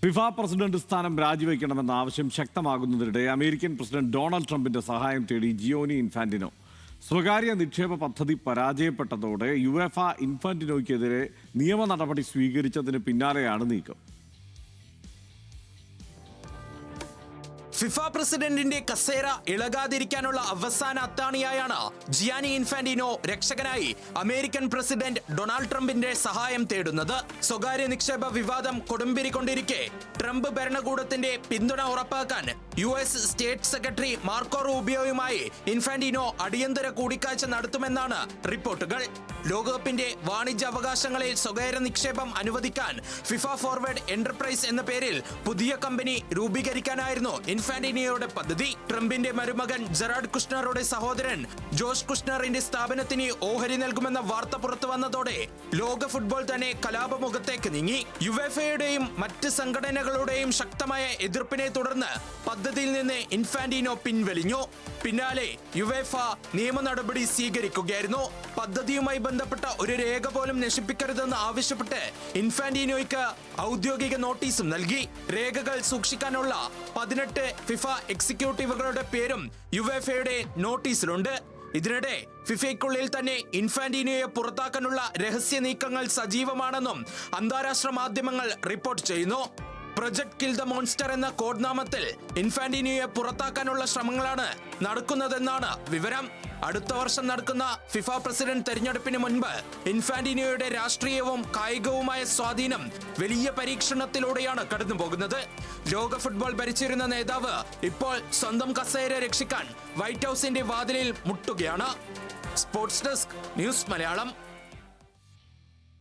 FIFA president സ്ഥാനം രാജിവെക്കണമെന്ന ആവശ്യം ശക്തമാകുന്നതിനിടെ American president Donald ട്രംപിന്റെ സഹായം തേടി ജിയോനി ഇൻഫാന്റിനോ. സ്വകാര്യ നിക്ഷേപ പദ്ധതി പരാജയപ്പെട്ടതോടെ യുവേഫ ഇൻഫാന്റിനോയ്ക്കെതിരെ നിയമ നടപടി സ്വീകരിച്ചതിന് പിന്നാലെയാണ് നീക്കം. ഫിഫ പ്രസിഡന്റിന്റെ കസേര ഇളകാതിരിക്കാനുള്ള അവസാന അത്താണിയായാണ് ജിയാനി ഇൻഫാന്റിനോ രക്ഷകനായി അമേരിക്കൻ പ്രസിഡന്റ് ഡൊണാൾഡ് ട്രംപിന്റെ സഹായം തേടുന്നത്. സ്വകാര്യ നിക്ഷേപ വിവാദം കൊടുമ്പിരിക്കൊണ്ടിരിക്കെ ട്രംപ് ഭരണകൂടത്തിന്റെ പിന്തുണ ഉറപ്പാക്കാൻ US സ്റ്റേറ്റ് സെക്രട്ടറി മാർക്കോ റൂബിയോയുമായി ഇൻഫാന്റിനോ അടിയന്തര കൂടിക്കാഴ്ച നടത്തുമെന്നാണ് റിപ്പോർട്ടുകൾ. ലോകകപ്പിന്റെ വാണിജ്യ അവകാശങ്ങളിൽ സ്വകാര്യ നിക്ഷേപം അനുവദിക്കാൻ ഫിഫ ഫോർവേഡ് എന്റർപ്രൈസ് എന്ന പേരിൽ പുതിയ കമ്പനി രൂപീകരിക്കാനായിരുന്നു ഇൻഫാന്റിനോയുടെ പദ്ധതി. ട്രംപിന്റെ മരുമകൻ ജെറാഡ് കുഷ്നറുടെ സഹോദരൻ ജോഷ് കുഷ്നറിന്റെ സ്ഥാപനത്തിന് ഓഹരി നൽകുമെന്ന വാർത്ത പുറത്തു വന്നതോടെ ലോക ഫുട്ബോൾ തന്നെ കലാപമുഖത്തേക്ക് നീങ്ങി. യുവേഫയുടെയും മറ്റ് സംഘടനകളുടെയും ശക്തമായ എതിർപ്പിനെ തുടർന്ന് പദ്ധതിയിൽ നിന്ന് ഇൻഫാന്റിനോ പിൻവലിഞ്ഞു. പിന്നാലെ യുവേഫ നിയമ നടപടി സ്വീകരിക്കുകയായിരുന്നു. പദ്ധതിയുമായി ബന്ധപ്പെട്ട ഒരു രേഖ പോലും നശിപ്പിക്കരുതെന്ന് ആവശ്യപ്പെട്ട് ഇൻഫാന്റിനോയ്ക്ക് ഔദ്യോഗിക നോട്ടീസും നൽകി. രേഖകൾ സൂക്ഷിക്കാനുള്ള 18 ഫിഫ എക്സിക്യൂട്ടീവുകളുടെ പേരും യുവേഫയുടെ നോട്ടീസിലുണ്ട്. ഇതിനിടെ ഫിഫയ്ക്കുള്ളിൽ തന്നെ ഇൻഫാന്റിനോയെ പുറത്താക്കാനുള്ള രഹസ്യ നീക്കങ്ങൾ സജീവമാണെന്നും അന്താരാഷ്ട്ര മാധ്യമങ്ങൾ റിപ്പോർട്ട് ചെയ്യുന്നു. പ്രൊജക്ട് കിൽ ദ മോൺസ്റ്റർ എന്ന കോഡ് നാമത്തിൽ ഇൻഫാന്റിനോയെ പുറത്താക്കാനുള്ള ശ്രമങ്ങളാണ് നടക്കുന്നതെന്നാണ് വിവരം. അടുത്ത വർഷം നടക്കുന്ന ഫിഫ പ്രസിഡന്റ് തെരഞ്ഞെടുപ്പിന് മുൻപ് ഇൻഫാന്റിനോയുടെ രാഷ്ട്രീയവും കായികവുമായ സ്വാധീനം വലിയ പരീക്ഷണത്തിലൂടെയാണ് കടന്നുപോകുന്നത്. ലോക ഫുട്ബോൾ ഭരിച്ചിരുന്ന നേതാവ് ഇപ്പോൾ സ്വന്തം കസേര രക്ഷിക്കാൻ വൈറ്റ് ഹൌസിന്റെ വാതിലിൽ മുട്ടുകയാണ്. Sports desk, news Malayalam.